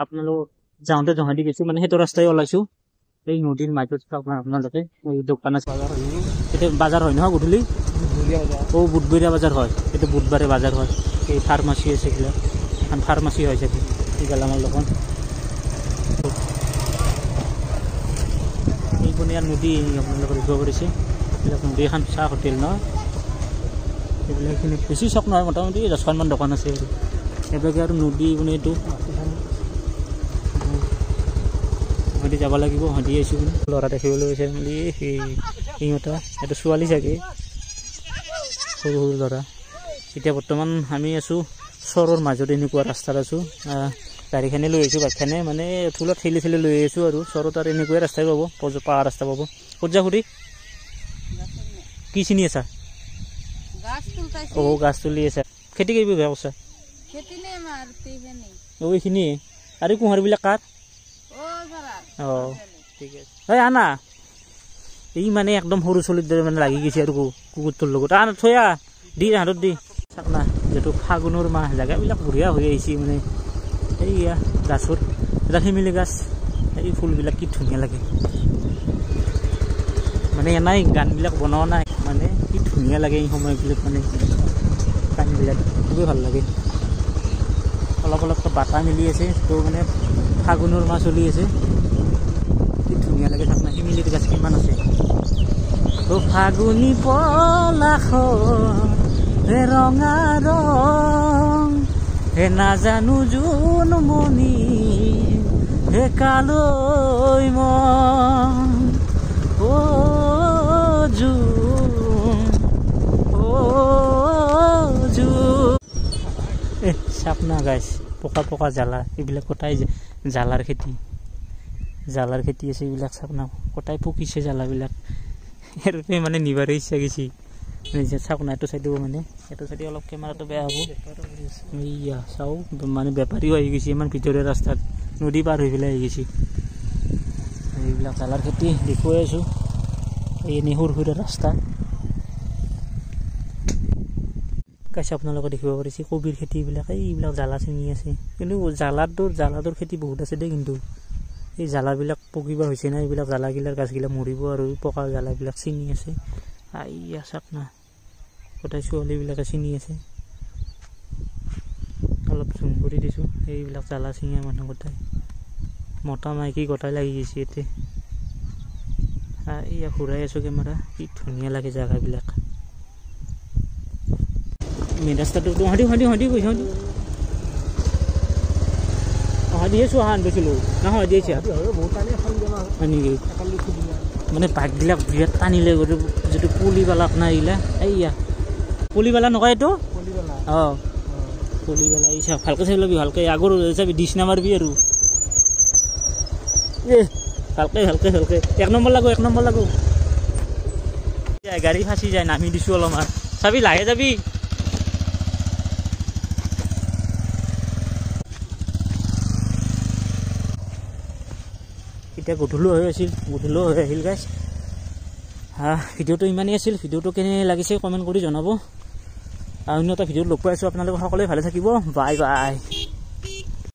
আপোনালোক যাওঁতে জহাদি গৈছোঁ মানে সেইটো ৰাস্তাই ওলাইছোঁ এই নদীৰ মাজত আপোনালোকে এই দোকান আছে এতিয়া বাজাৰ হয় নহয় গধূলি বুধবৰীয়া বাজাৰ হয় এইটো বুধবাৰে বাজাৰ হয় এই ফাৰ্মাচী আছে এইবিলাক এখন ফাৰ্মাচী হয় চাগে এই গেলামাল দোকান এইপিনে ইয়াৰ নদী আপোনালোকে দেখিব পাৰিছে এইবিলাক নদী এখন চাহ হোটেল ন এইবিলাক এইখিনি বেছি চক নহয় মোটামুটি 10খনমান দোকান আছে এইভাগে আৰু নদী মানে এইটো সিহঁতি যাব লাগিব সিহঁতি আহিছোঁ বুলি ল'ৰা দেখিবলৈ গৈছে বুলি সিহঁতা এইটো ছোৱালী চাগে সৰু সৰু ল'ৰা এতিয়া বৰ্তমান আমি আছোঁ চৰৰ মাজত এনেকুৱা ৰাস্তাত আছোঁ গাড়ীখানে লৈ আহিছোঁ বাইকখানে মানে থুলত ঠেলি ঠেলি লৈ আহিছোঁ আৰু চৰত আৰু এনেকুৱাই ৰাস্তাই পাব পাহাৰ ৰাস্তা পাব ক'ত যা খুৰী কি চিনি আছা গাছ তুলি আছে খেতি কৰিব বেয়া কৈছা এইখিনি আৰু কুঁহাৰবিলাক কাৰ ঠিক আছে হয় আনা এই মানে একদম সৰু চলিৰ দৰে মানে লাগি গৈছে আৰু কুকুৰটোৰ লগত থৈ দি হাতত দি চাক না যিহেতু ফাগুনৰ মাহ জেগাবিলাক বঢ়িয়া হৈ আহিছে মানে এইয়া গাছৰ এটা শিমিলি গাছ এই ফুলবিলাক কি ধুনীয়া লাগে মানে এনেই গানবিলাক বনোৱা নাই মানে কি ধুনীয়া লাগে এই সময়বিলাক মানে গানবিলাক খুবেই ভাল লাগে অলপ অলপ বাটা মিলি আছে তো মানে ফাগুনৰ মাহ চলি আছে কি ধুনীয়া লাগে চাওক না শিমিলিৰ গাছ কিমান আছে তো ফাগুনী পলাশৰ হে ৰঙা ৰং হে নাজানো জোন মণি হে কালৈ মন চাপনা গাছ পকা পকা জ্বালা এইবিলাক কটাই জ্বালাৰ খেতি আছে এইবিলাক চাপনা কটাই পকিছে জ্বালাবিলাক ইয়াতে মানে নিবাৰে ইচ্ছা গৈছে চাওক না এইটো চাইডেও মানে এইটো চাইডে অলপ কেমেৰাটো বেয়া হ'ব এইয়া চাওঁ মানে বেপাৰীও আহি গৈছে ইমান ভিতৰীয়া ৰাস্তাত নদী পাৰ হৈ পেলাই আহি গৈছে এইবিলাক জ্বালাৰ খেতি দেখুৱাই আছোঁ এই এনেই সৰু সৰু ৰাস্তা গাছ আপোনালোকে দেখিব পাৰিছে কবিৰ খেতি এইবিলাক এইবিলাক জ্বালা ছিঙি আছে কিন্তু জ্বালাটোৰ খেতি বহুত আছে দেই কিন্তু এই জ্বালাবিলাক পকিবা হৈছে না এইবিলাক জ্বালাগিলাৰ গাছগিলাক মৰিব আৰু পকা জ্বালাবিলাক ছিঙি আছে আইয়া চাক না গোটাই ছোৱালীবিলাকে ছিঙি আছে অলপ জুম কৰি দিছোঁ এইবিলাক জ্বালা ছিঙা মানুহ গোটাই মতা মাইকী গোটাই লাগি গৈছে ইয়াতে এয়া ঘূৰাই আছোঁ কেমেৰা কি ধুনীয়া লাগে জেগাবিলাক মেইন ৰাস্তাটো হাঁদি গৈছে দিয়েছোঁ আনিছিলোঁ নহয় দিয়েছে নেকি মানে বাইকবিলাক বিৰাট টানিলে যিটো পুলিবালাক নাই এইগিলা এইয়া পুলিবালা নকয় এইটো পুলিবালা এই চাওক ভালকৈ চাই ল'বি ভালকৈ আগৰ চাবি ডিছ নামাৰবি আৰু ভালকৈ 1 নম্বৰ লাগো গাড়ী ফাঁচি যায় নামি দিছোঁ অলপমান চাবি লাহে যাবি এতিয়া গধূলিও হৈ আহিল গাইছ ভিডিঅ'টো ইমানেই আছিল ভিডিঅ'টো কেনে লাগিছে কমেণ্ট কৰি জনাব অন্য এটা ভিডিঅ'ত লগ পাই আছোঁ আপোনালোকে সকলোৱে ভালে থাকিব বাই বাই